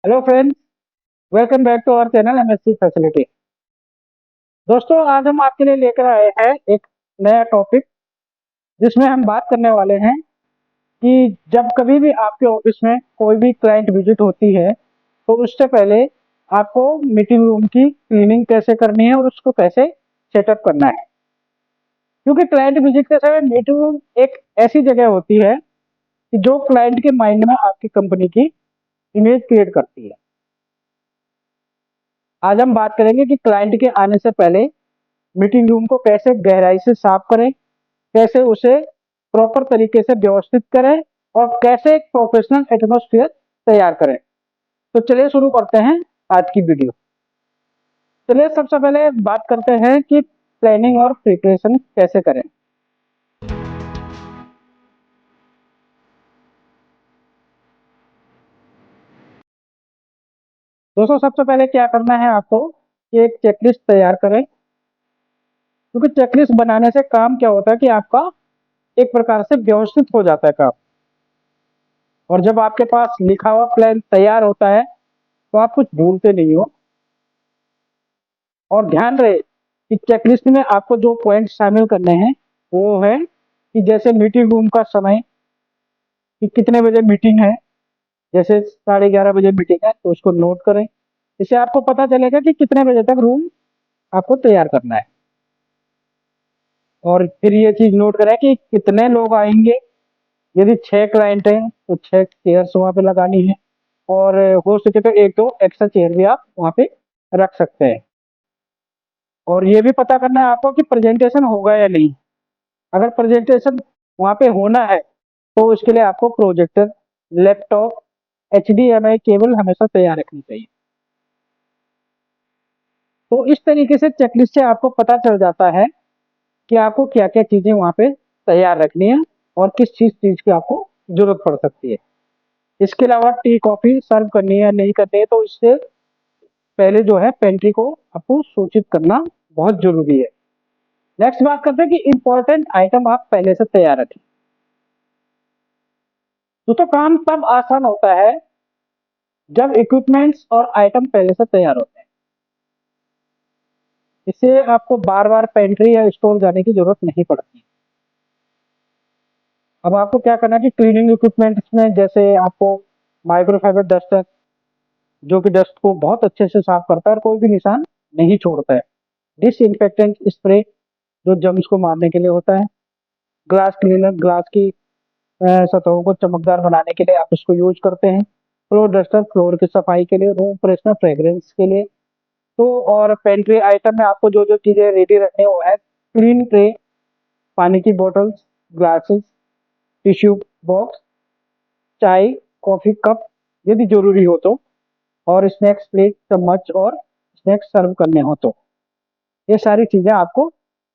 Hello friends, welcome back to our channel MSc facility. दोस्तों, आज हम आपके लिए लेकर आए हैं एक नया टॉपिक जिसमें हम बात करने वाले हैं कि जब कभी भी आपके ऑफिस में कोई भी क्लाइंट विजिट होती है तो उससे पहले आपको मीटिंग रूम की क्लीनिंग कैसे करनी है और उसको कैसे सेटअप करना है। क्योंकि क्लाइंट विजिट के समय मीटिंग रूम एक ऐसी जगह होती है कि जो क्लाइंट के माइंड में आपकी कंपनी की इमेज क्रिएट करती है। आज हम बात करेंगे कि क्लाइंट के आने से पहले मीटिंग रूम को कैसे गहराई से साफ करें, कैसे उसे प्रॉपर तरीके से व्यवस्थित करें और कैसे एक प्रोफेशनल एटमॉस्फेयर तैयार करें। तो चलिए शुरू करते हैं आज की वीडियो। चलिए सबसे पहले बात करते हैं कि प्लानिंग और प्रिपरेशन कैसे करें। दोस्तों, सबसे पहले क्या करना है आपको कि एक चेकलिस्ट तैयार करें। क्योंकि चेकलिस्ट बनाने से काम क्या होता है कि आपका एक प्रकार से व्यवस्थित हो जाता है काम। और जब आपके पास लिखा हुआ प्लान तैयार होता है तो आप कुछ भूलते नहीं हो। और ध्यान रहे कि चेकलिस्ट में आपको जो पॉइंट शामिल करने हैं वो है कि जैसे मीटिंग रूम का समय, कि कितने बजे मीटिंग है। जैसे 11:30 बजे मीटिंग है तो उसको नोट करें। इससे आपको पता चलेगा कि कितने बजे तक रूम आपको तैयार करना है। और फिर ये चीज नोट करें कि कितने लोग आएंगे। यदि 6 क्लाइंट हैं तो 6 चेयर्स वहाँ पे लगानी है। और हो सके तो एक दो एक्स्ट्रा चेयर भी आप वहाँ पे रख सकते हैं। और ये भी पता करना है आपको कि प्रेजेंटेशन होगा या नहीं। अगर प्रेजेंटेशन वहाँ पे होना है तो उसके लिए आपको प्रोजेक्टर, लैपटॉप, एचडीएमआई केबल हमेशा तैयार रखनी चाहिए। तो इस तरीके से चेकलिस्ट से आपको पता चल जाता है कि आपको क्या क्या चीजें वहाँ पे तैयार रखनी है और किस चीज की आपको जरूरत पड़ सकती है। इसके अलावा टी कॉफी सर्व करनी है या नहीं करनी है तो इससे पहले जो है पेंट्री को आपको सूचित करना बहुत जरूरी है। नेक्स्ट बात करते हैं कि इंपॉर्टेंट आइटम आप पहले से तैयार रखें। तो काम तब आसान होता है जब इक्विपमेंट्स और आइटम पहले से तैयार होते हैं। इससे आपको बार बार पेंट्री या स्टोर जाने की जरूरत नहीं पड़ती। अब आपको क्या करना है कि क्लीनिंग इक्विपमेंट्स में जैसे आपको माइक्रोफाइबर डस्टर, जो कि डस्ट को बहुत अच्छे से साफ करता है और कोई भी निशान नहीं छोड़ता है। डिसइंफेक्टेंट स्प्रे, जो जर्म्स को मारने के लिए होता है। ग्लास क्लीनर, ग्लास की सतहों को चमकदार बनाने के लिए आप इसको यूज करते हैं। फ्लोर डस्टर, फ्लोर की सफाई के लिए। रूम फ्रेशनर, फ्रेग्रेंस के लिए। तो और पेंट्री आइटम में आपको जो जो चीजें रेडी रखनी है वो है क्लीन ट्रे, पानी की बोतल्स, ग्लासेस, टिश्यू बॉक्स, चाय, कॉफी कप यदि जरूरी हो तो, और स्नैक्स प्लेट, चम्मच और स्नैक्स सर्व करने हो तो ये सारी चीजें आपको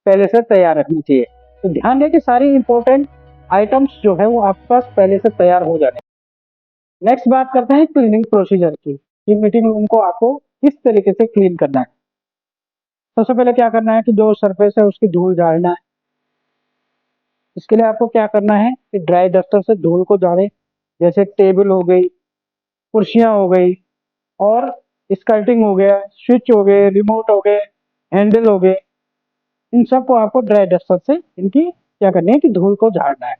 पहले से तैयार रखनी चाहिए। तो ध्यान दें कि सारी इंपॉर्टेंट आइटम्स जो है वो आपके पास पहले से तैयार हो जाने। नेक्स्ट बात करते हैं क्लीनिंग प्रोसीजर की कि मीटिंग रूम को आपको किस तरीके से क्लीन करना है। सबसे पहले क्या करना है कि जो सरफेस है उसकी धूल झाड़ना है। इसके लिए आपको क्या करना है कि ड्राई डस्टर से धूल को झाड़ें। जैसे टेबल हो गई, कुर्सियां हो गई, और स्कर्टिंग हो गया, स्विच हो गए, रिमोट हो गए, हैंडल हो गए। इन सबको आपको ड्राई डस्टर से इनकी क्या करनी है कि धूल को झाड़ना है।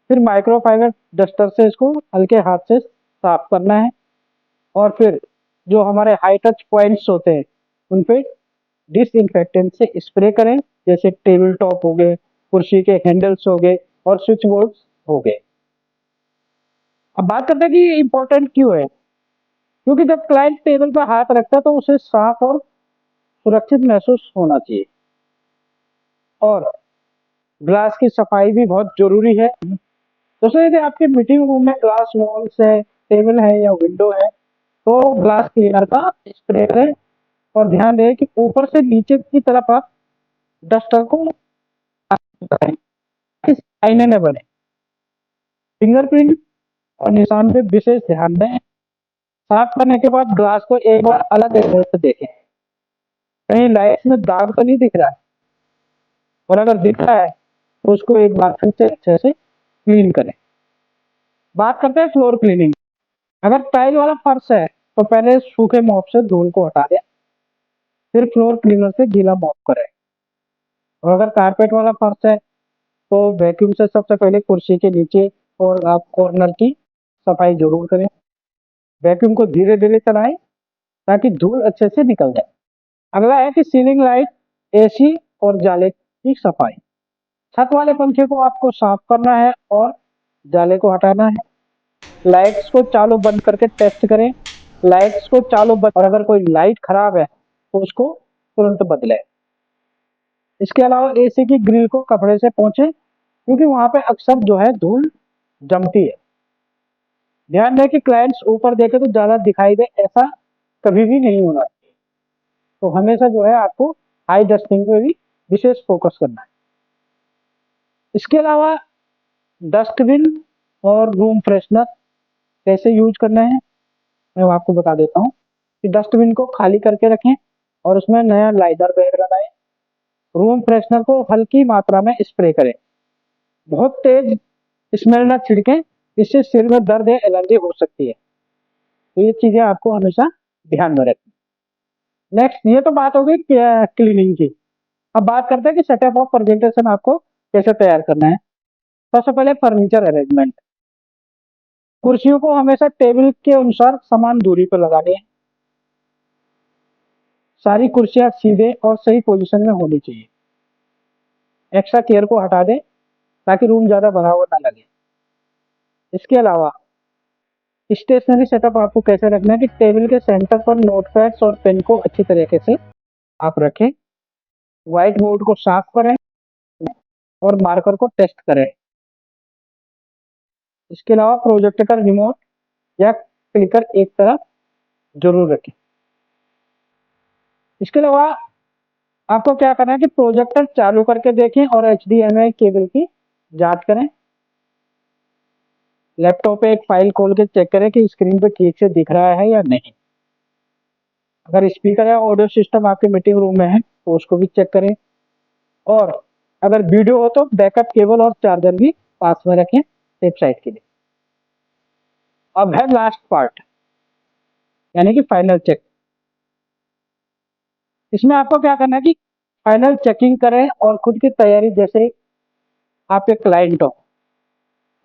फिर माइक्रोफाइबर डस्टर से इसको हल्के हाथ से साफ करना है। और फिर जो हमारे हाई टच पॉइंट्स होते हैं उन पे डिसइंफेक्टेंट से स्प्रे करें। जैसे टेबल टॉप हो गए, कुर्सी के हैंडल्स हो गए और स्विच बोर्ड्स हो गए। अब बात करते हैं कि इम्पोर्टेंट क्यों है। क्योंकि जब क्लाइंट टेबल पर हाथ रखता है तो उसे साफ और सुरक्षित महसूस होना चाहिए। और ग्लास की सफाई भी बहुत जरूरी है। दोस्तों, यदि आपके मीटिंग रूम में ग्लास वॉल्स है, टेबल है या विंडो है तो ग्लास क्लीनर का स्प्रे करें। और ध्यान दें कि ऊपर से नीचे की तरफ आप डस्टर को करें, इस आईने न बने। फिंगरप्रिंट और निशान पे विशेष ध्यान दें। साफ करने के बाद ग्लास को एक बार अलग एंगल से देखें, कहीं लाइट में दाग तो नहीं दिख रहा है। और अगर दिख रहा है तो उसको एक बार फिर से अच्छे से क्लीन करें। बात करते हैं फ्लोर क्लीनिंग। अगर टाइल वाला फर्श है तो पहले सूखे मॉप से धूल को हटा दें, फिर फ्लोर क्लीनर से गीला मॉप करें। और अगर कारपेट वाला फर्श है तो वैक्यूम से सबसे पहले कुर्सी के नीचे और आप कॉर्नर की सफाई जरूर करें। वैक्यूम को धीरे धीरे चलाएं ताकि धूल अच्छे से निकल जाए। अगला है कि सीलिंग लाइट, एसी और जाले की सफाई। छत वाले पंखे को आपको साफ करना है और जाले को हटाना है। लाइट्स को चालू बंद करके टेस्ट करें। लाइट्स को चालू बंद, और अगर कोई लाइट खराब है तो उसको तुरंत बदलें। इसके अलावा एसी की ग्रिल को कपड़े से पोंछें क्योंकि वहां पे अक्सर जो है धूल जमती है। ध्यान दें कि क्लाइंट्स ऊपर देखे तो ज्यादा दिखाई दे, ऐसा कभी भी नहीं होना चाहिए। तो हमेशा जो है आपको हाई डस्टिंग पे भी विशेष फोकस करना है। इसके अलावा डस्टबिन और रूम फ्रेशनर कैसे यूज करना है मैं आपको बता देता हूँ कि डस्टबिन को खाली करके रखें और उसमें नया लाइडर बैग लगाएं। रूम फ्रेशनर को हल्की मात्रा में स्प्रे करें, बहुत तेज स्मेल ना छिड़कें, इससे सिर में दर्द या एलर्जी हो सकती है। तो ये चीजें आपको हमेशा ध्यान में रखें। नेक्स्ट, ये तो बात हो गई क्लीनिंग की। अब बात करते हैं कि सेटअप ऑफ प्रेजेंटेशन आपको कैसे तैयार करना है। सबसे पहले फर्नीचर अरेंजमेंट। कुर्सियों को हमेशा टेबल के अनुसार समान दूरी पर लगानी है। सारी कुर्सियां सीधे और सही पोजीशन में होनी चाहिए। एक्स्ट्रा चेयर को हटा दें ताकि रूम ज्यादा भरा हुआ ना लगे। इसके अलावा स्टेशनरी सेटअप आपको कैसे रखना है कि टेबल के सेंटर पर नोटपैड्स और पेन को अच्छी तरीके से आप रखें। व्हाइट बोर्ड को साफ करें और मार्कर को टेस्ट करें। इसके अलावा प्रोजेक्टर का रिमोट या क्लिकर एक तरफ जरूर रखें। इसके अलावा आपको क्या करना है कि प्रोजेक्टर चालू करके देखें और HDMI केबल की जांच करें। लैपटॉप पे एक फाइल खोल के चेक करें कि स्क्रीन पे ठीक से दिख रहा है या नहीं। अगर स्पीकर या ऑडियो सिस्टम आपके मीटिंग रूम में है तो उसको भी चेक करें। और अगर वीडियो हो तो बैकअप केबल और चार्जर भी पास में रखें सेफ साइड के लिए। अब है लास्ट पार्ट, यानी कि फाइनल चेक। इसमें आपको क्या करना है कि फाइनल चेकिंग करें और खुद की तैयारी जैसे आप एक क्लाइंट हो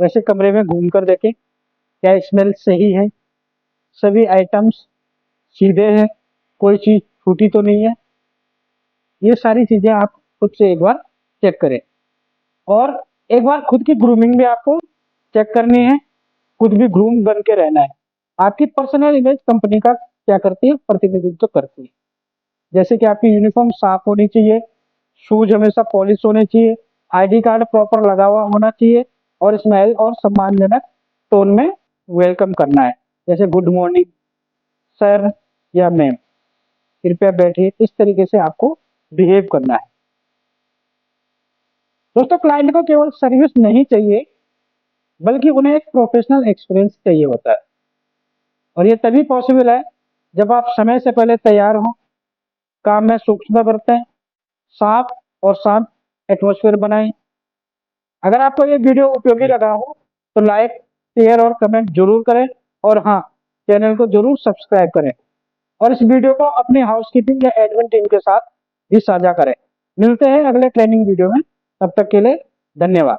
वैसे कमरे में घूम कर देखें क्या स्मेल सही है, सभी आइटम्स सीधे हैं, कोई चीज छूटी तो नहीं है। ये सारी चीजें आप खुद से एक बार चेक करें। और एक बार खुद की ग्रूमिंग भी आपको चेक करनी है, खुद भी ग्रूम बन के रहना है। आपकी पर्सनल इमेज कंपनी का क्या करती है, प्रतिनिधित्व करती है। जैसे कि आपकी यूनिफॉर्म साफ होनी चाहिए, शूज हमेशा पॉलिश होने चाहिए, ID कार्ड प्रॉपर लगा हुआ होना चाहिए और स्माइल और सम्मानजनक टोन में वेलकम करना है। जैसे गुड मॉर्निंग सर या मैम, कृपया बैठिए, इस तरीके से आपको बिहेव करना है। दोस्तों, क्लाइंट को केवल सर्विस नहीं चाहिए बल्कि उन्हें एक प्रोफेशनल एक्सपीरियंस चाहिए होता है। और ये तभी पॉसिबल है जब आप समय से पहले तैयार हो, काम में सूक्ष्मता बरतें, साफ और शांत एटमॉस्फेयर बनाएं। अगर आपको ये वीडियो उपयोगी लगा हो तो लाइक, शेयर और कमेंट जरूर करें। और हाँ, चैनल को जरूर सब्सक्राइब करें और इस वीडियो को अपनी हाउसकीपिंग या एडमिन टीम के साथ भी साझा करें। मिलते हैं अगले ट्रेनिंग वीडियो में, तब तक के लिए धन्यवाद।